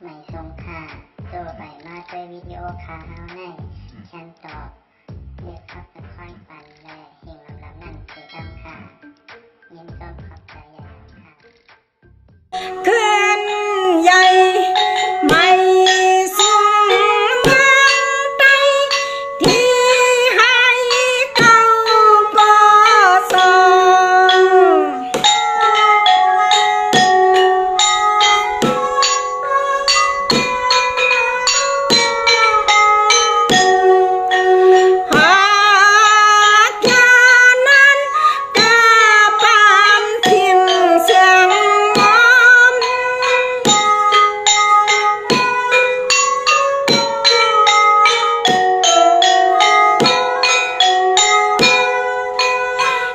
ไม่ทรงค่าตัวใบมาด้วยวิดีโอคาเฮาในฉันตอบเรียกขับเป็นค่อยปันและเฮงลำนั่นคือดำค่ะยินต้นขอบใจใหญ่ค่ะขึ้นใหญ่ไม่สูงเมืองใดที่ให้เก่าบ่ทรงหากยานั้นกะปานทิ้งเสียงมอม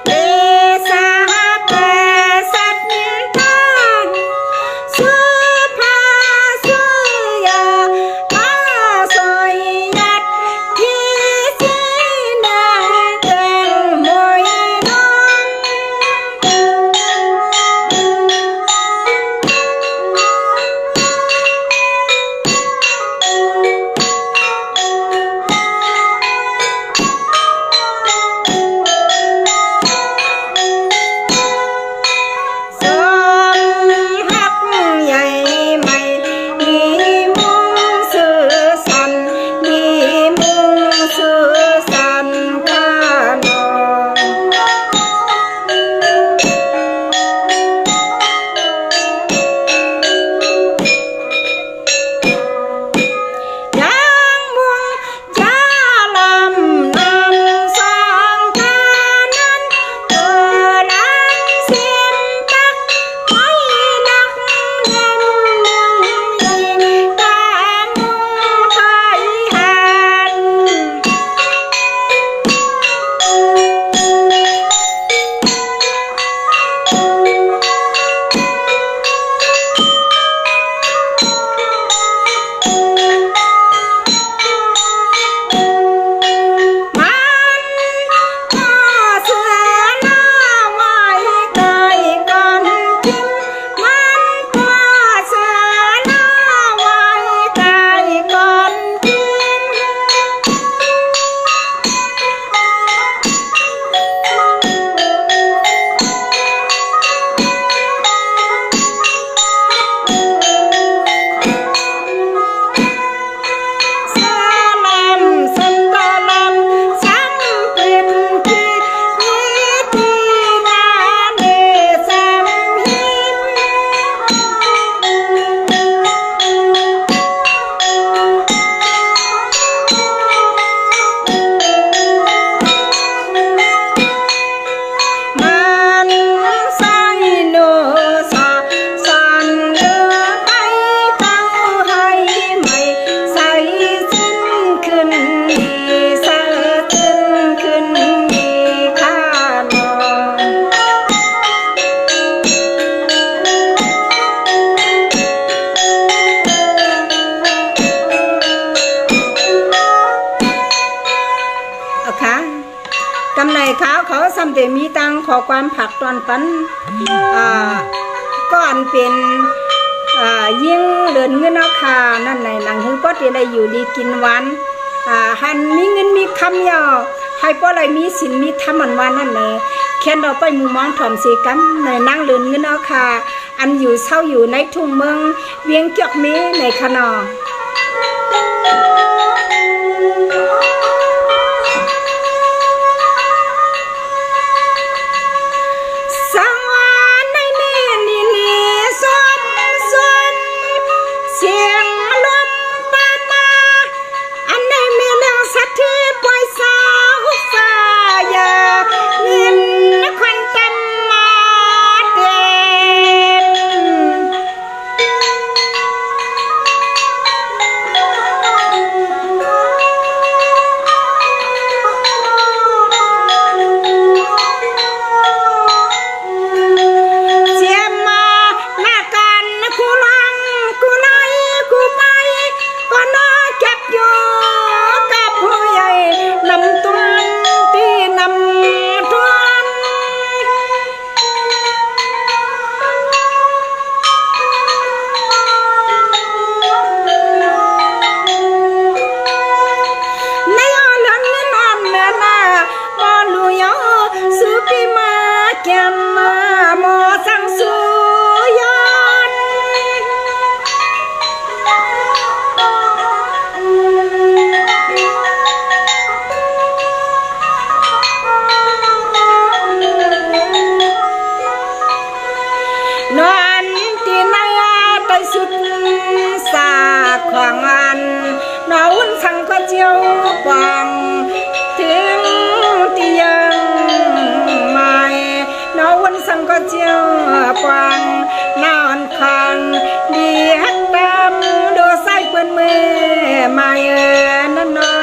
เดชะเปสัตตาสุภาสุยาอาสอยยัดที่สีนางแตงมวยนอนสมหักใหญ่ไม่มีมุงสื่อสันมีมุงสื่อสันกานยังมุงจะลำนำสองกานั้นเกิดลันเสียนตักไม่นักเล่นมุงยิงแต่มุงไทยหัน มันก็เสือหน้าไว้ไกลก่อนกินมันก็เสือหน้าไว้ไกลก่อนกินสลำสันตะลำซ้ำเป็นที่นิตินาเนสัมหิมันใส่โนสาสันเลือให้เต้าให้ไม่ใส่สิ้นขึ้นดีใส่สิ้นขึ้นดีข้านอนเอาค่ะกำไรขาวเขาซ้ำแต่มีตังขอความผักตอนปันอ่าก้อนเป็นยิ่งเดินเงินเอาคานั่นในหนังหือป้อที่ได้อยู่ดีกินหวันหันมีเงินมีคำยาวให้ป้ออะไรมีสินมีธรรมอันวานนั่นเลยแค่เราไปมุมมองถ่อมเสียกันในนั่งเดินเงินเอาคาอันอยู่เศร้าอยู่ในทุ่งเมืองเวียงเกียกเมในขนอสังวานในนี่นี่นี่ส้มส้มเสียงลมปานาอันในมีเรื่องสัตว์ที่ปล่อยสาวฟ้ายาเงินควันเต็มมาเด่น กวางนอนคางดีฮักดำดูใส่เปิ้นมือมานั่นนา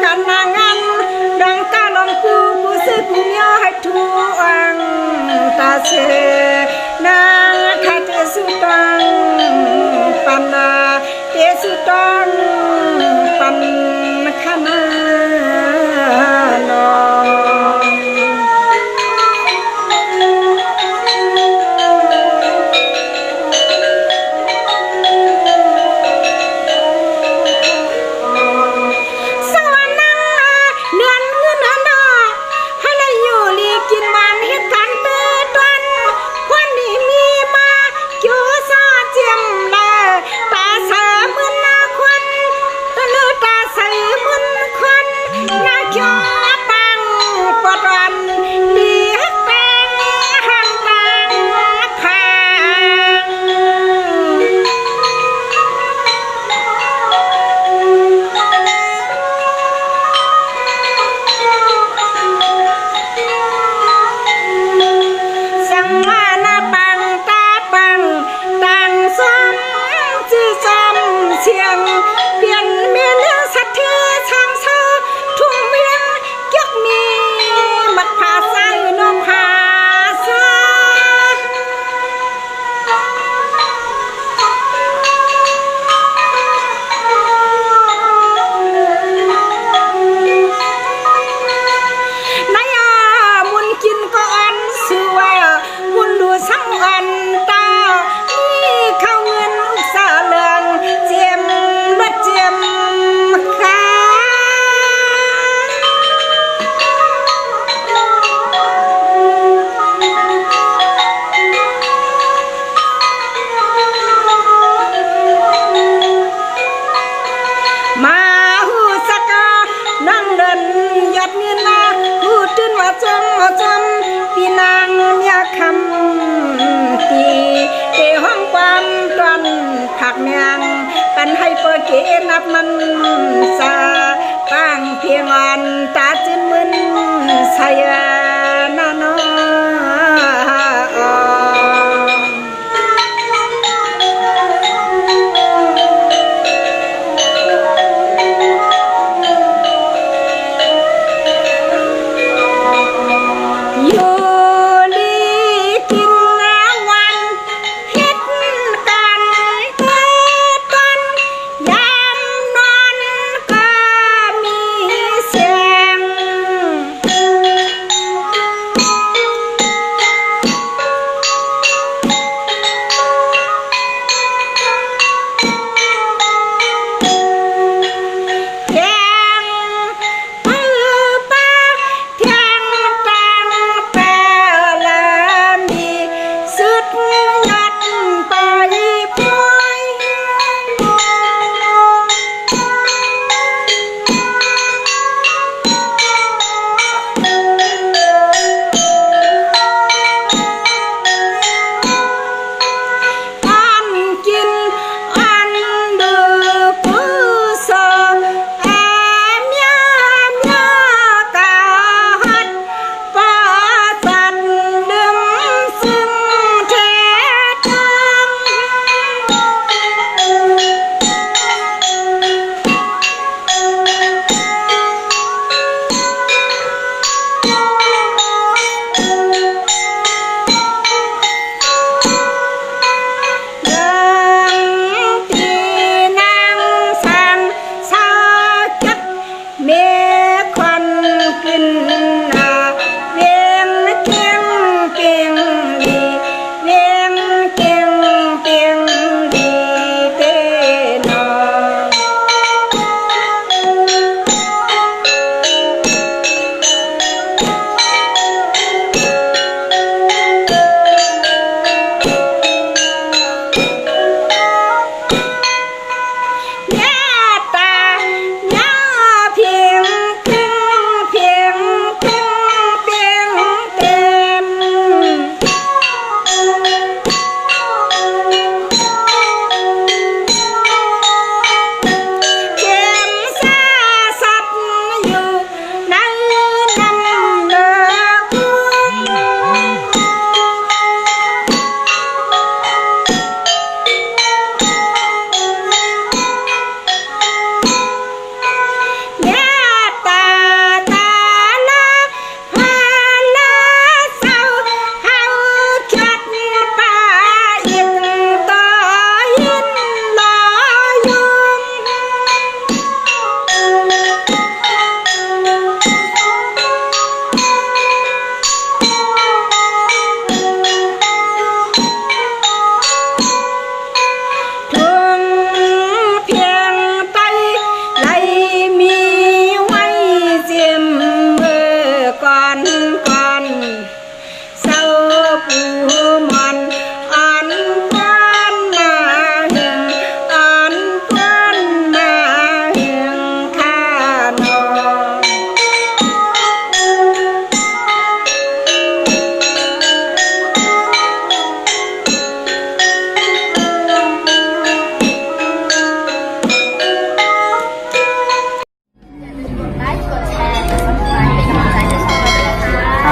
กันนางานดังกาลองกูสึกยอให้ทวงตาเสนางคาเตสุตังปันนาเตสุตังปันขนานกันให้เปิดเกนับมันซาตั้งเพียงอันตาจินมึนสายนาโน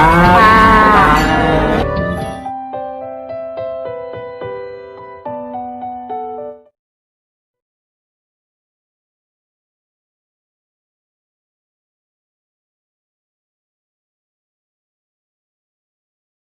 ครับ